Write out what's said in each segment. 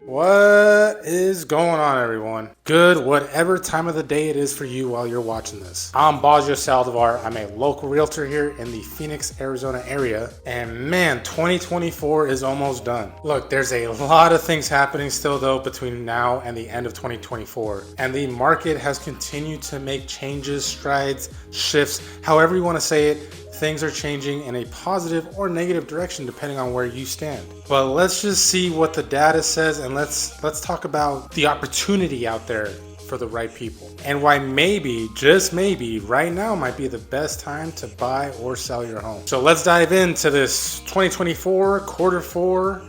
What is going on, everyone? Good, whatever time of the day it is for you while you're watching this. I'm Baggio Saldivar. I'm a local realtor here in the Phoenix, Arizona area. And man, 2024 is almost done. Look, there's a lot of things happening still though between now and the end of 2024. And the market has continued to make changes, strides, shifts, however you want to say it. Things are changing in a positive or negative direction depending on where you stand. But let's just see what the data says, and let's talk about the opportunity out there for the right people and why maybe, just maybe, right now might be the best time to buy or sell your home. So let's dive into this 2024 quarter 4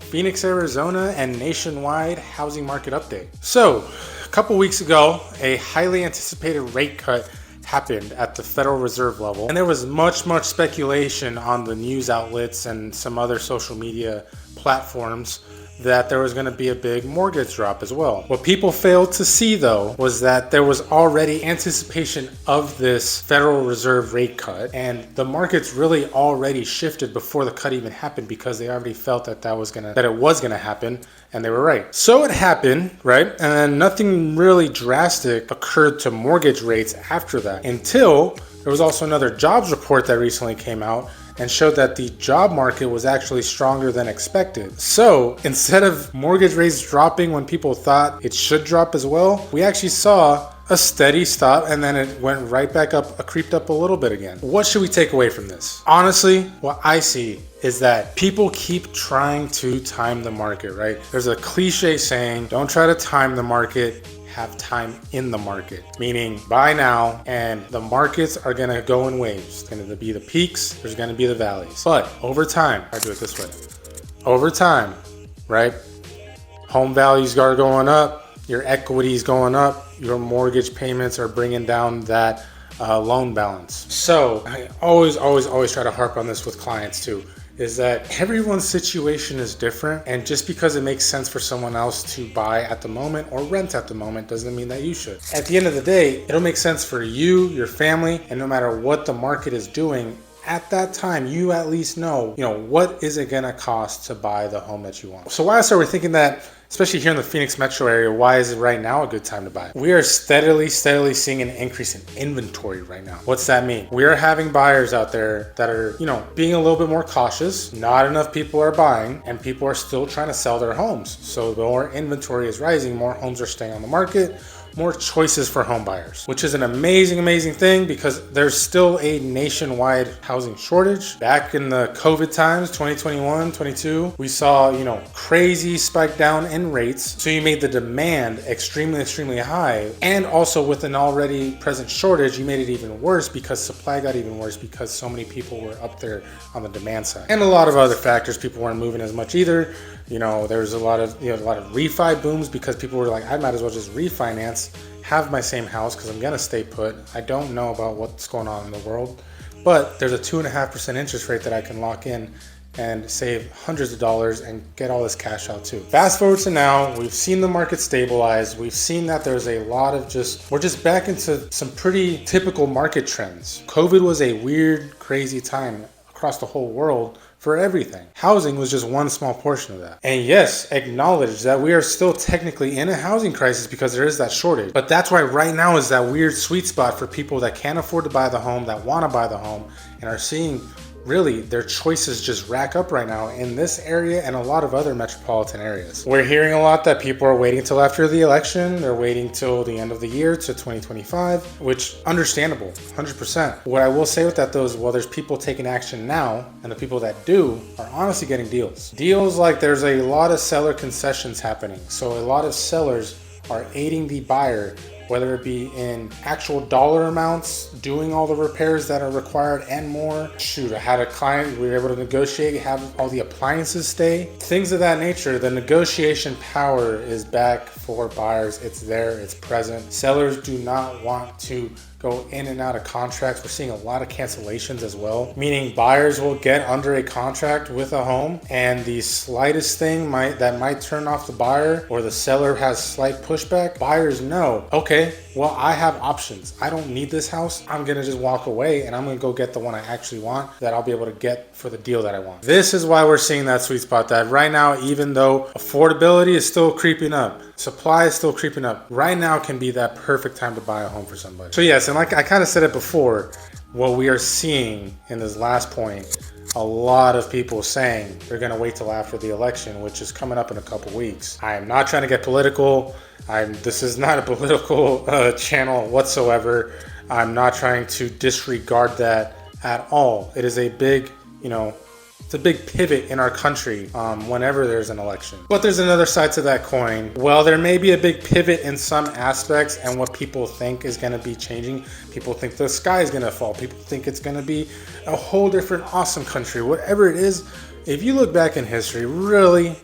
Phoenix, Arizona and nationwide housing market update. So a couple weeks ago, a highly anticipated rate cut happened at the Federal Reserve level, and there was much speculation on the news outlets and some other social media platforms that there was going to be a big mortgage drop as well. What people failed to see though was that there was already anticipation of this Federal Reserve rate cut, and the markets really already shifted before the cut even happened because they already felt that it was gonna happen, and they were right. So it happened, right? And then nothing really drastic occurred to mortgage rates after that until there was also another jobs report that recently came out and showed that the job market was actually stronger than expected. So instead of mortgage rates dropping when people thought it should drop as well, we actually saw a steady stop, and then it went right back up, creeped up a little bit again. What should we take away from this? Honestly, what I see is that people keep trying to time the market, right? There's a cliche saying, don't try to time the market, have time in the market, meaning buy now, and the markets are gonna go in waves. It's gonna be the peaks, there's gonna be the valleys. But over time, I do it this way. Over time, right? Home values are going up, your equity is going up, your mortgage payments are bringing down that loan balance. So I always try to harp on this with clients too, is that everyone's situation is different, and just because it makes sense for someone else to buy at the moment or rent at the moment doesn't mean that you should. At the end of the day, it'll make sense for you, your family, and no matter what the market is doing, at that time, you at least know, what is it gonna cost to buy the home that you want. So why else are we thinking that, especially here in the Phoenix metro area, why is it right now a good time to buy? We are steadily seeing an increase in inventory right now. What's that mean? We are having buyers out there that are, being a little bit more cautious. Not enough people are buying, and people are still trying to sell their homes. So the more inventory is rising, more homes are staying on the market, more choices for home buyers, which is an amazing thing because there's still a nationwide housing shortage. Back in the COVID times, 2021, 22, we saw, crazy spike down in rates. So you made the demand extremely high. And also with an already present shortage, you made it even worse because supply got even worse because so many people were up there on the demand side. And a lot of other factors, people weren't moving as much either. There was a lot of refi booms because people were like, I might as well just refinance, have my same house because I'm gonna stay put. I don't know about what's going on in the world, but there's a 2.5% interest rate that I can lock in and save hundreds of dollars and get all this cash out too. Fast forward to now, we've seen the market stabilize. We've seen that there's a lot of we're just back into some pretty typical market trends. COVID was a weird, crazy time across the whole world for everything. Housing was just one small portion of that. And yes, acknowledge that we are still technically in a housing crisis because there is that shortage. But that's why right now is that weird sweet spot for people that can't afford to buy the home, that want to buy the home, and are seeing really their choices just rack up right now in this area and a lot of other metropolitan areas. We're hearing a lot that people are waiting till after the election. They're waiting till the end of the year to 2025, which understandable, 100%. What I will say with that though is, well, there's people taking action now, and the people that do are honestly getting deals. Deals like there's a lot of seller concessions happening. So a lot of sellers are aiding the buyer, whether it be in actual dollar amounts, doing all the repairs that are required and more. Shoot, I had a client, we were able to negotiate, have all the appliances stay, things of that nature. The negotiation power is back for buyers. It's there, it's present. Sellers do not want to go in and out of contracts. We're seeing a lot of cancellations as well, meaning buyers will get under a contract with a home, and the slightest thing that might turn off the buyer, or the seller has slight pushback, buyers know, okay, well, I have options. I don't need this house. I'm gonna just walk away and I'm gonna go get the one I actually want that I'll be able to get for the deal that I want. This is why we're seeing that sweet spot, that right now, even though affordability is still creeping up, supply is still creeping up, right now can be that perfect time to buy a home for somebody. So yes, and like I kind of said it before, what we are seeing in this last point, a lot of people saying they're going to wait till after the election, which is coming up in a couple weeks. I am not trying to get political. This is not a political channel whatsoever. I'm not trying to disregard that at all. It is a big, it's a big pivot in our country whenever there's an election. But there's another side to that coin. Well, there may be a big pivot in some aspects and what people think is going to be changing. People think the sky is going to fall. People think it's going to be a whole different awesome country. Whatever it is, if you look back in history, really,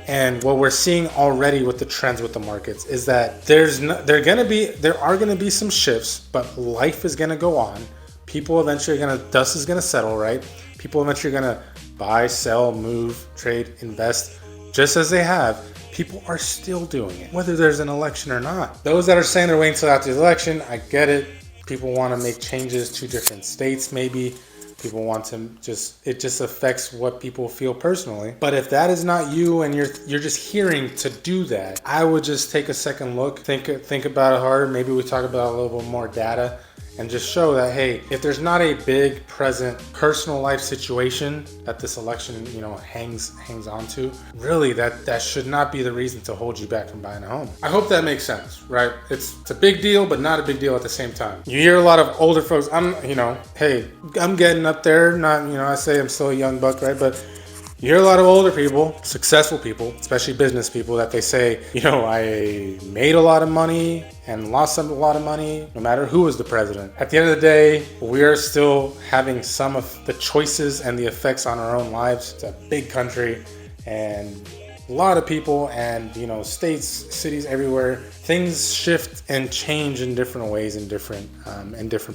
and what we're seeing already with the trends with the markets is that there are going to be some shifts, but life is going to go on. People eventually dust is going to settle, right? People eventually are going to buy, sell, move, trade, invest, just as they have. People are still doing it, whether there's an election or not. Those that are saying they're waiting until after the election, I get it. People want to make changes to different states, maybe. People want to it just affects what people feel personally. But if that is not you and you're just hearing to do that, I would just take a second look, think about it harder. Maybe we talk about a little bit more data and just show that, hey, if there's not a big present personal life situation that this election, hangs on to, really that should not be the reason to hold you back from buying a home. I hope that makes sense, right? It's a big deal, but not a big deal at the same time. You hear a lot of older folks, I'm getting up there, not, I say I'm still a young buck, right? But you hear a lot of older people, successful people, especially business people, that they say, I made a lot of money and lost a lot of money, no matter who was the president. At the end of the day, we are still having some of the choices and the effects on our own lives. It's a big country and a lot of people and, states, cities everywhere. Things shift and change in different ways in different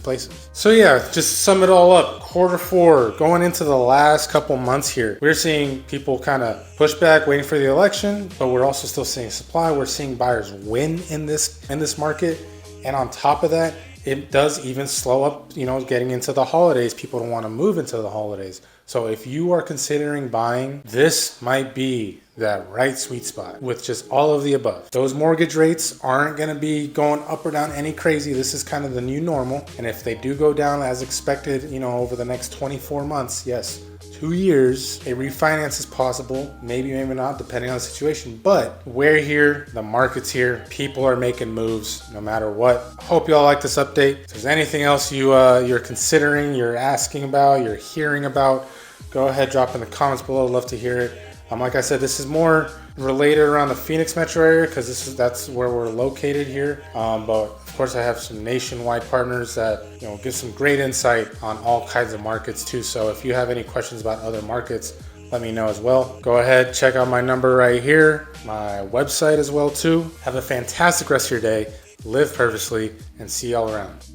places. So yeah, just sum it all up. Q4, going into the last couple months here, we're seeing people kind of push back, waiting for the election, but we're also still seeing supply. We're seeing buyers win in this market. And on top of that, it does even slow up, getting into the holidays. People don't want to move into the holidays. So if you are considering buying, this might be that right sweet spot with just all of the above. Those mortgage rates aren't going to be going up or down any crazy. This is kind of the new normal. And if they do go down as expected, over the next 24 months, yes, 2 years, a refinance is possible. Maybe not, depending on the situation. But we're here, the market's here, people are making moves no matter what. Hope y'all like this update. If there's anything else you're considering, you're asking about, you're hearing about, go ahead, drop in the comments below. Love to hear it. Like I said, this is more related around the Phoenix metro area because that's where we're located here. But of course, I have some nationwide partners that give some great insight on all kinds of markets too. So if you have any questions about other markets, let me know as well. Go ahead, check out my number right here, my website as well too. Have a fantastic rest of your day. Live purposely, and see y'all around.